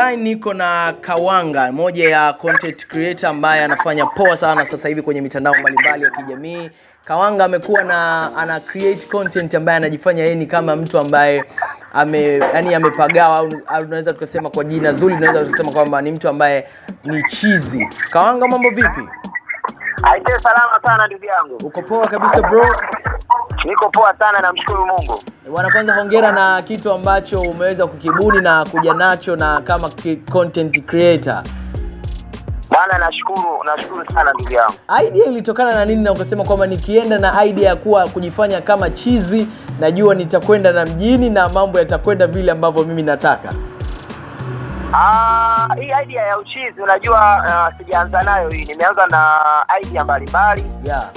online niko na Kawanga, moja ya content creator ambaye anafanya poa sana sasa hivi kwenye mitandao mbalimbali ya kijamii. Kawanga amekuwa ana create content ambaye anajifanya yeye ni kama mtu ambaye amepagawa, au unaweza tukasema kwa jina zuri tunaweza kusema kwamba ni mtu ambaye ni cheesy. Kawanga, mambo vipi? Aite, salama sana ndugu yangu. Uko poa kabisa bro? Niko poa sana, namshukuru Mungu. Bwana, kwanza hongera na kitu ambacho umeweza kukibuni na kuja nacho na kama content creator. Bwana, nashukuru sana ndugu yangu. Idea ilitokana na nini na ukasema kwamba nikienda na idea ya kujifanya kama chizi, najua nitakwenda na mjini na mambo yatakwenda vile ambavyo mimi nataka? Hii idea ya uchizi unajua, sijaanza nayo hii. Nimeanza na idea mbalimbali. Yeah.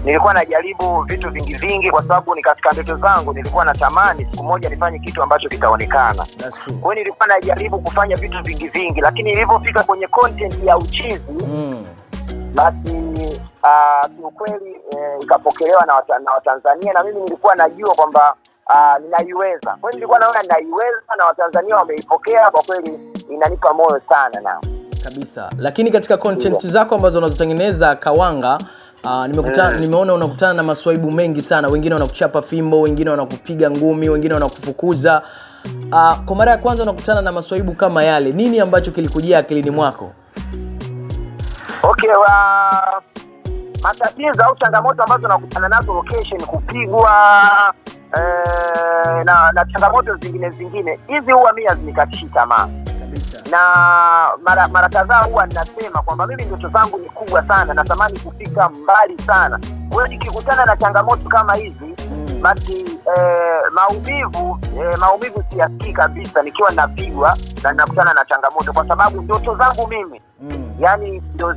Nilikuwa najaribu vitu vingi kwa sababu ni katika ndoto zangu, nilikuwa natamani siku moja nifanye kitu ambacho kitaonekana. That's true. Kwa hiyo nilikuwa najaribu kufanya vitu vingi, lakini nilipofika kwenye content ya uchizi basi kiukweli ikapokelewa na Watanzania, na mimi nilikuwa najua kwamba ninaiweza. Kwa hiyo nilikuwa naona ninaiweza na Watanzania wameipokea, kwa kweli inanipa moyo sana na kabisa. Lakini katika content zako ambazo unazotengeneza Kawanga, nimeona unakutana na maswaibu mengi sana. Wengine wanakuchapa fimbo, wengine wanakupiga ngumi, wengine wanakufukuza. Kwa mara ya kwanza unakutana na maswaibu kama yale, nini ambacho kilikujia akilini mwako? Okay, matatizo au changamoto ambazo nakutana nazo location, kupigwa na changamoto zingine hizi, huwa mimi hazinikatishi tamaa. Na mara kadhaa huwa ninasema kwamba mimi ndoto zangu ni kubwa sana, natamani kufika mbali sana. Kwa hiyo nikikutana na changamoto kama hizi basi maumivu siyasikii kabisa nikiwa napigwa na ninakutana na changamoto, kwa sababu ndoto zangu mimi yani ndio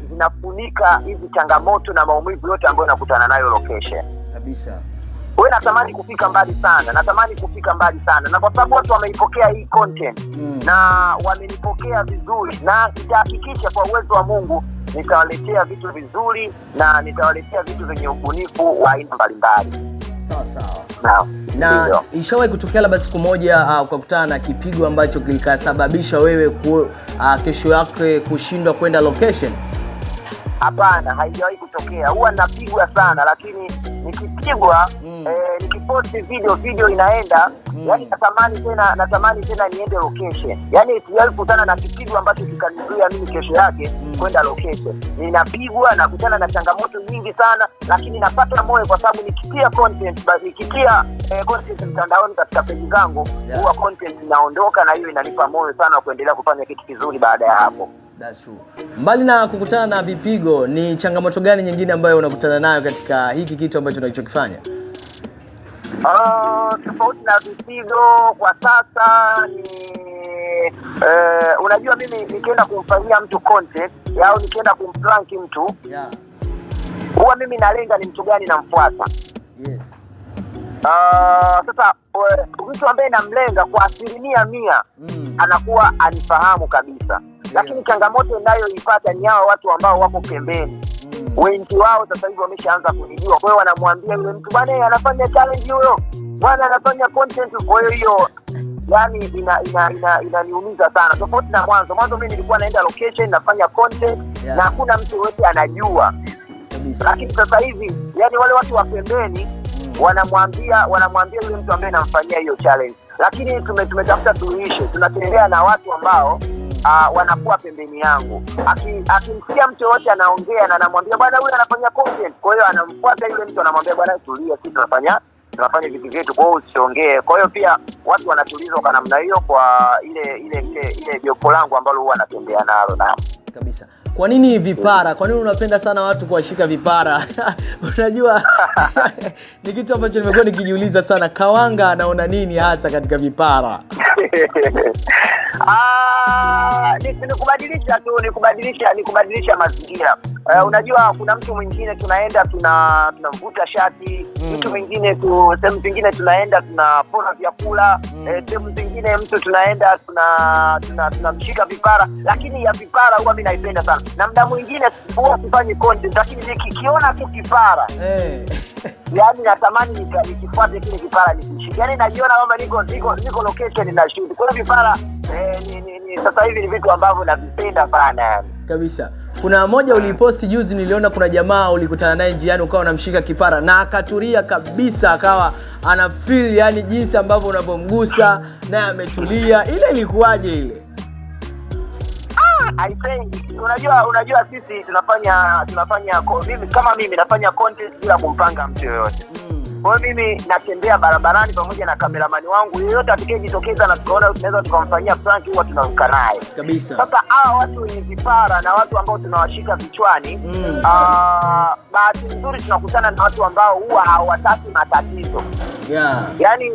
zinafunika hizi changamoto na maumivu yote ambayo nakutana nayo location kabisa. Wewe natamani kufika mbali sana, na kwa sababu watu wameipokea hii content na wamenipokea vizuri, na nitahakikisha kwa uwezo wa Mungu nitawaletea vitu vizuri na nitawaletea vitu vyenye ubunifu wa aina mbalimbali. Sawa. Na ishawahi kutokea labda siku moja ukakutana na kipigo ambacho kilikasababisha wewe kesho yake kushindwa kwenda location? Hapana, haijawahi kutokea. Huwa napigwa sana, lakini nikipigwa nikiposti video inaenda, yani natamani tena niende location. Yani sijawahi kukutana na kipigo ambacho kikanizuia mimi kesho yake kwenda location. Ninapigwa na kukutana na changamoto nyingi sana, lakini napata moyo kwa sababu nikitia content mtandaoni katika page zangu, huwa content inaondoka, na hiyo inanipa moyo sana kuendelea kufanya kitu kizuri baada ya hapo. That's true. Mbali na kukutana na vipigo, ni changamoto gani nyingine ambayo unakutana nayo katika hiki kitu ambacho unachokifanya? Tofauti na vipigo kwa sasa ni unajua, mimi nikienda kumfanyia mtu content au nikienda kumprank mtu, huwa mimi nalenga ni mtu gani namfuata. Yes. Sasa mtu ambaye namlenga kwa 100% anakuwa anifahamu kabisa. Lakini changamoto ninayoipata ni hao watu ambao wako pembeni. Wengi wao sasa hivi wameshaanza kunijua. Kwa hiyo wanamwambia yule mtu, bwana anafanya challenge huyo, bwana anafanya content. Kwa hiyo yani inaniumiza sana. Tofauti na mwanzo mimi nilikuwa naenda location nafanya content na hakuna mtu yote anajua. Lakini sasa hivi yani wale watu wa pembeni wanamwambia yule mtu ambaye anamfanyia hiyo challenge. Lakini tumetafuta suluhisho. Tunatembea na watu ambao wanakuwa pembeni yangu. Akimsikia mtu yote anaongea na anamwambia bwana huyu anafanya content, kwa hiyo anamfuata yule mtu, anamwambia bwana tulia, sisi tunafanya vitu vyetu, kwa hiyo usiongee. Kwa hiyo pia watu wanatulizwa kwa namna hiyo, kwa ile jopo langu ambalo huwa anatembea nalo na kabisa. Kwa nini vipara? Kwa nini unapenda sana watu kuwashika vipara? Unajua ni kitu ambacho nimekuwa nikijiuliza sana. Kawanga anaona nini hasa katika vipara? Ni kubadilisha mazingira. Unajua kuna mtu mwingine tunaenda tunamvuta shati, Mtu mwingine sehemu zingine tunaenda tunapona vyakula, sehemu zingine mtu tunaenda tunamshika vipara, lakini ya vipara huwa mimi naipenda sana. Na muda mwingine huwa sifanyi content, lakini nikiona tu kipara yani natamani nikifuate kile kipara nikishike. Yani najiona kwamba niko location na shoot. Kwa hiyo vipara sasa hivi ni vitu ambavyo navipenda sana yani. Kabisa. Kuna moja uliposti juzi, niliona kuna jamaa ulikutana naye njiani ukawa unamshika kipara na akatulia kabisa, akawa ana feel yani jinsi ambavyo unapomgusa naye ametulia. Ile ilikuwaje ile? I think unajua sisi tunafanya mimi nafanya content bila kumpanga mtu yoyote. Kwa hiyo mimi natembea barabarani pamoja na kameramani wangu, yeyote atakayejitokeza na tukaona tunaweza tukamfanyia prank huwa tunaruka naye. Kabisa. Sasa hawa watu wenye vipara na watu ambao tunawashika vichwani, bahati nzuri tunakutana na watu ambao huwa hawataki matatizo. Yeah. Yani